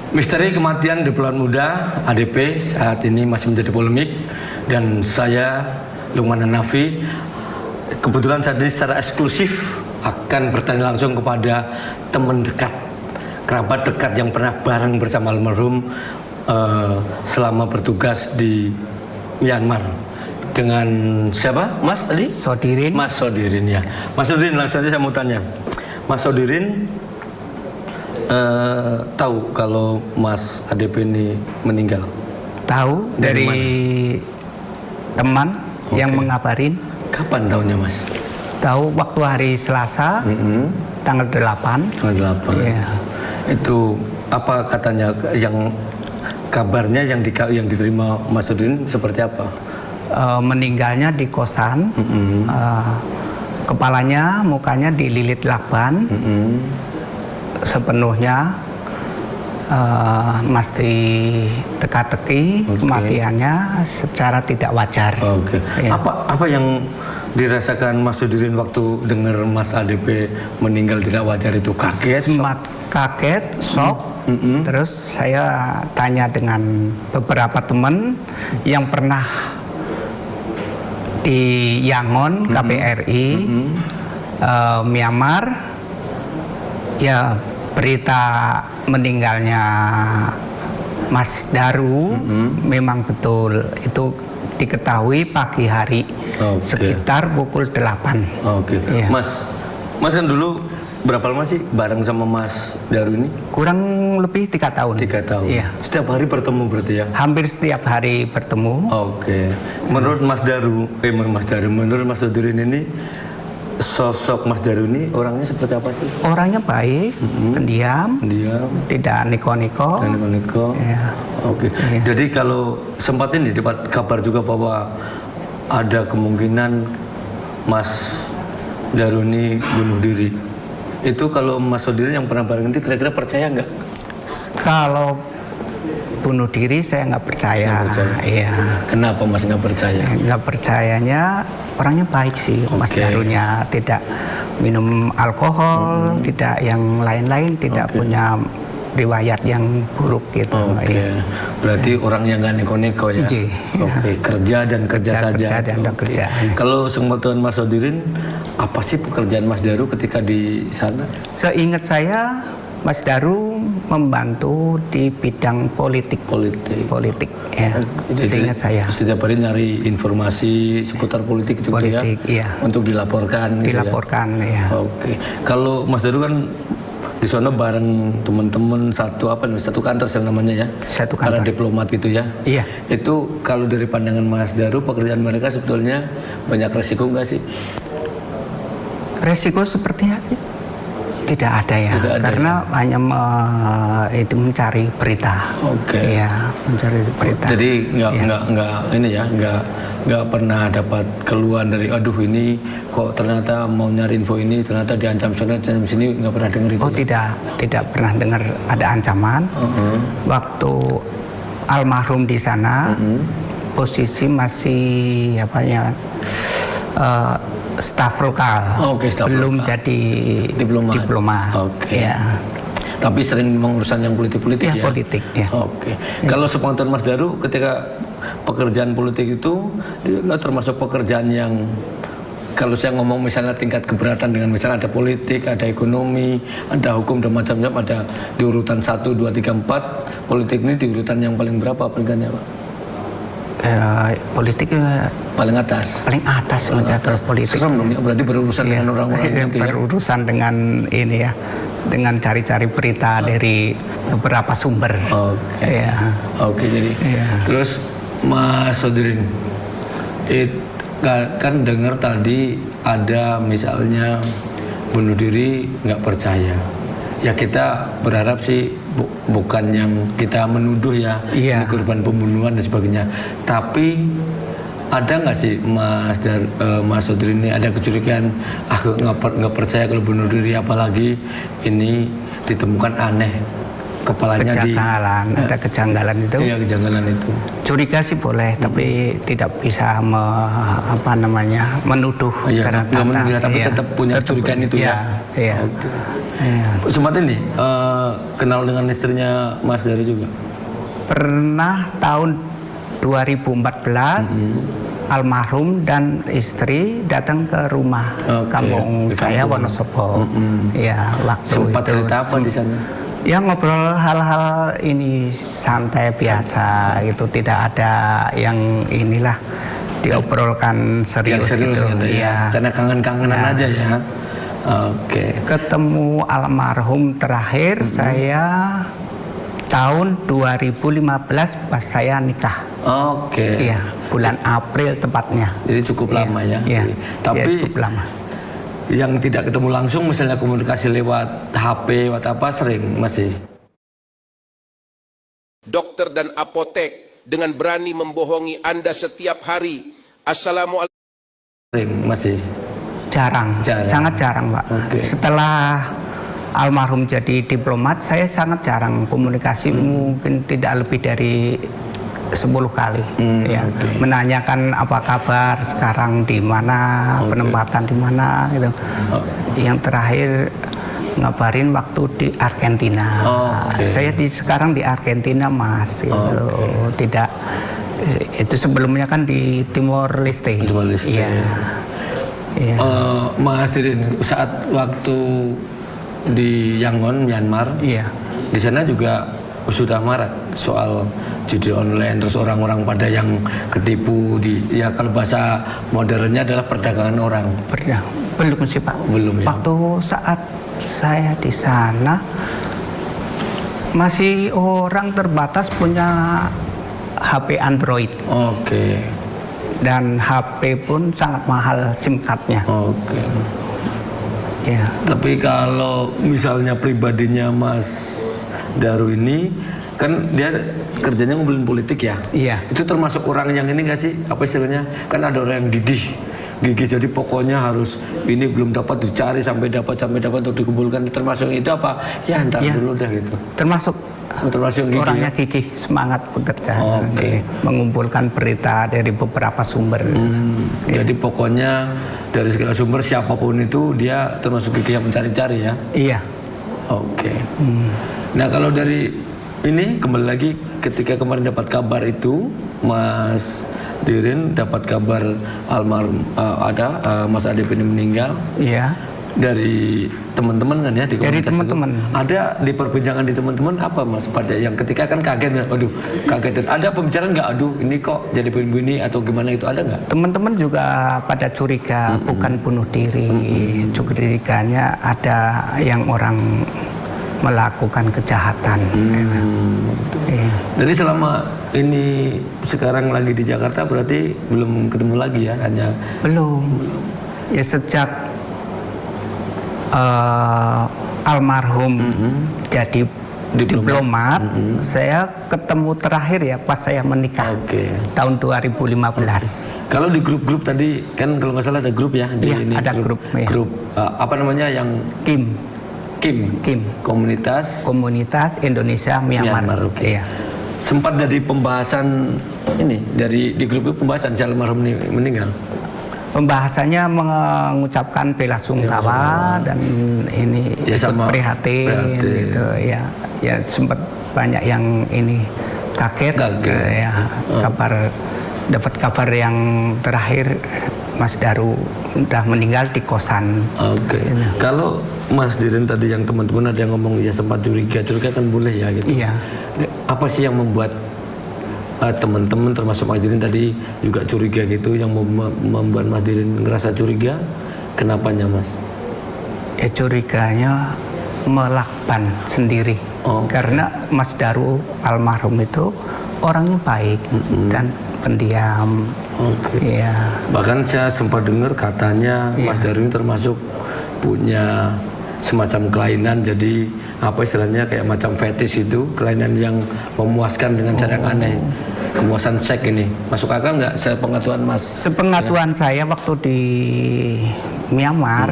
Misteri kematian diplomat muda ADP saat ini masih menjadi polemik, dan saya Lukman Hanafi kebetulan saat ini secara eksklusif akan bertanya langsung kepada teman dekat, kerabat dekat yang pernah bareng bersama almarhum selama bertugas di Myanmar. Dengan siapa? Mas tadi? Sodirin. Mas Sodirin ya. Mas Sodirin, langsung aja saya mau tanya. Mas Sodirin tahu kalau Mas ADP ini meninggal? Tahu dari teman yang mengabarin. Kapan tahunya Mas? Tahu waktu hari Selasa, tanggal 8. Tanggal 8. Ya. Itu apa katanya, yang kabarnya yang diterima Mas Sodirin seperti apa? Meninggalnya di kosan, kepalanya, mukanya dililit lakban, sepenuhnya mesti teka-teki, kematiannya secara tidak wajar. Ya. Apa yang dirasakan Mas Sodirin waktu dengar Mas ADP meninggal tidak wajar itu? Kaget? Kaget, shock. Terus saya tanya dengan beberapa teman yang pernah di Yangon, KBRI, Myanmar, ya berita meninggalnya Mas Daru memang betul. Itu diketahui pagi hari, sekitar pukul 8. Ya. Mas kan dulu berapa lama sih bareng sama Mas Daru ini? Kurang lebih 3 tahun. 3 tahun. Iya. Setiap hari bertemu berarti ya? Hampir setiap hari bertemu. Menurut Mas Daru, menurut Mas Sodirin ini, sosok Mas Daru ini orangnya seperti apa sih? Orangnya baik, pendiam, tidak neko-neko. Ya. Ya. Jadi kalau sempat ini dapat kabar juga bahwa ada kemungkinan Mas Daru ini bunuh diri. Itu kalau Mas Sodirin yang pernah bareng itu kira-kira percaya nggak? Kalau bunuh diri saya nggak percaya. Iya. Kenapa Mas nggak percaya? Nggak percayanya, orangnya baik sih Mas Darunya, tidak minum alkohol, tidak yang lain-lain, tidak punya riwayat yang buruk gitu. Berarti orang yang nggak neko-neko ya? Kerja dan kerja saja. Kalau sepengetahuan Mas Sodirin, apa sih pekerjaan Mas Daru ketika di sana? Seingat saya, Mas Daru membantu di bidang politik ya. Seingat saya. Setiap hari nyari informasi seputar politik itu ya? Untuk dilaporkan. Ya. Kalau Mas Daru kan di sana bareng teman-teman satu kantor namanya ya? Satu kantor. Para diplomat gitu ya? Iya. Itu kalau dari pandangan Mas Daru, pekerjaan mereka sebetulnya banyak resiko nggak sih? Resiko sepertinya tidak ada ya, karena hanya itu mencari berita. Ya, mencari berita. Jadi nggak pernah dapat keluhan dari aduh ini kok ternyata mau nyari info ini ternyata diancam sana diancam sini, nggak pernah dengar itu? Tidak pernah dengar ada ancaman. Waktu almarhum di sana posisi masih staf lokal, belum jadi diplomat. Ya. Tapi sering mengurusan yang politik ya? Politik ya. Kalau sepengetahuan Mas Daru, ketika pekerjaan politik itu termasuk pekerjaan yang, kalau saya ngomong misalnya tingkat keberatan dengan misalnya ada politik, ada ekonomi, ada hukum dan macam-macam, ada di urutan 1, 2, 3, 4, politik ini di urutan yang paling berapa peringkatnya Pak? Politik paling atas menjaga politik. Serem dong ya, berarti berurusan dengan orang-orang itu ya? Berurusan dengan ini ya, dengan cari-cari berita dari beberapa sumber. Jadi terus Mas Sodirin kan dengar tadi ada misalnya bunuh diri nggak percaya. Ya kita berharap sih bukan yang kita menuduh ya, ini korban pembunuhan dan sebagainya. Tapi ada nggak sih Mas Sodirin ini ada kecurigaan, nggak percaya kalau bunuh diri, apalagi ini ditemukan aneh kepalanya ada kejanggalan itu. Iya, kejanggalan itu. Curiga sih boleh, tapi tidak bisa menuduh. Iya, karena nggak menuduh, tapi tetap punya curigaan itu ya. Iya. Oke. Iya. Sempat ini kenal dengan istrinya Mas Daru juga? Pernah tahun 2014 almarhum dan istri datang ke rumah kampung saya Wonosobo. Ya, waktu sempat itu cerita apa di sana? Ya ngobrol hal-hal ini santai biasa gitu, tidak ada yang inilah diobrolkan serius, serius gitu. Ya. Karena kangen-kangenan aja ya. Oke. Ketemu almarhum terakhir saya tahun 2015 pas saya nikah. Oke. Iya, bulan April tepatnya. Jadi cukup lama ya. Iya. Tapi ya, cukup lama. Yang tidak ketemu langsung, misalnya komunikasi lewat HP, lewat apa, sering masih? Dokter dan apotek dengan berani membohongi Anda setiap hari. Assalamualaikum. Sering masih? Jarang. Sangat jarang, Pak. Okay. Setelah almarhum jadi diplomat, saya sangat jarang komunikasi, mungkin tidak lebih dari 10 kali. Ya. Okay. Menanyakan apa kabar sekarang, di mana, penempatan di mana gitu. Yang terakhir ngabarin waktu di Argentina. Saya sekarang di Argentina, Mas, gitu. Tidak, itu sebelumnya kan di Timor Leste. Iya. Ya. Mas Dirin, saat waktu di Yangon, Myanmar, di sana juga sudah marak soal judi online, terus orang-orang pada yang ketipu ya kalau bahasa modernnya adalah perdagangan orang. Belum sih, Pak. Belum ya. Waktu saat saya di sana masih orang terbatas punya HP Android. Oke. Dan HP pun sangat mahal SIM card-nya. Oke. Ya. Tapi kalau misalnya pribadinya Mas Daru ini kan dia kerjanya ngumpulin politik ya. Iya. Itu termasuk orang yang ini nggak sih? Apa istilahnya? Kan ada orang yang gigih, jadi pokoknya harus ini belum dapat dicari sampai dapat untuk dikumpulkan. Termasuk itu apa? Ya entar dulu dah gitu. Termasuk gigih, orangnya gigih, semangat bekerja, mengumpulkan berita dari beberapa sumber. Jadi pokoknya dari segala sumber siapapun itu dia termasuk gigih yang mencari-cari ya. Iya. Oke. Nah kalau dari ini kembali lagi ketika kemarin dapat kabar itu Mas Dirin dapat kabar almarhum Mas Adep ini meninggal. Iya. Dari teman-teman kan ya di dari teman-teman. Ada di perbincangan di teman-teman apa Mas pada yang ketika kan kaget, aduh kaget. Ada pembicaraan nggak, aduh ini kok jadi begini atau gimana, itu ada nggak? Teman-teman juga pada curiga bukan bunuh diri. Curiganya ada yang orang melakukan kejahatan. Jadi selama ini sekarang lagi di Jakarta berarti belum ketemu lagi ya, hanya belum. Ya sejak almarhum jadi diplomat, saya ketemu terakhir ya pas saya menikah tahun 2015. Kalau di grup-grup tadi kan kalau nggak salah ada grup ya, ini ada grup apa namanya yang Kim Komunitas Indonesia Myanmar. Iya. Sempat dari pembahasan ini di grup pembahasan si almarhum ini meninggal. Pembahasannya mengucapkan bela sungkawa dan ini ikut prihatin gitu ya. Ya sempat banyak yang ini kaget. Ya, dapat kabar yang terakhir Mas Daru udah meninggal di kosan. Gitu. Kalau Mas Dirin tadi yang teman-teman ada yang ngomong ya sempat curiga kan boleh ya gitu. Iya. Apa sih yang membuat teman-teman termasuk Mas Dirin tadi juga curiga gitu, yang membuat Mas Dirin ngerasa curiga? Kenapanya Mas? Ya curiganya melakban sendiri. Karena Mas Daru almarhum itu orangnya baik dan pendiam. Ya. Bahkan saya sempat dengar katanya Mas Daru ini termasuk punya semacam kelainan, jadi apa istilahnya kayak macam fetish itu, kelainan yang memuaskan dengan cara yang aneh. Kepuasan seks ini masuk akal nggak sepengetahuan Mas? Sepengetahuan saya waktu di Myanmar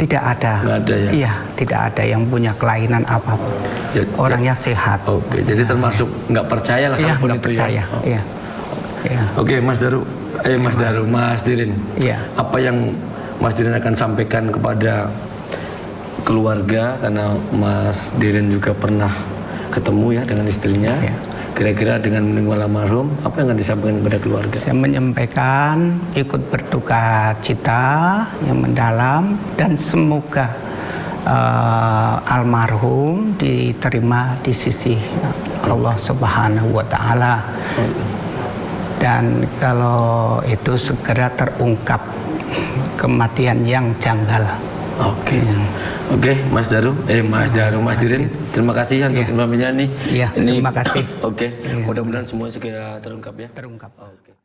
Tidak ada. Nggak ada ya? Iya, tidak ada yang punya kelainan apapun. Orangnya sehat. Oke, jadi termasuk nggak percaya lah Iya, kalaupun nggak itu percaya. ya. Oh. Iya. Iya. Oke, Mas Dirin. Iya. Apa yang Mas Dirin akan sampaikan kepada keluarga, karena Mas Dirin juga pernah ketemu ya dengan istrinya. Iya. Kira-kira dengan meninggal almarhum, apa yang akan disampaikan kepada keluarga? Saya menyampaikan ikut berduka cita yang mendalam dan semoga almarhum diterima di sisi Allah Subhanahu wa taala. Dan kalau itu segera terungkap kematian yang janggal. Oke. Oke, Mas Dirin, terima kasih untuk informasinya nih. Iya, terima kasih. Oke, mudah-mudahan semua segera terungkap ya. Terungkap. Oke.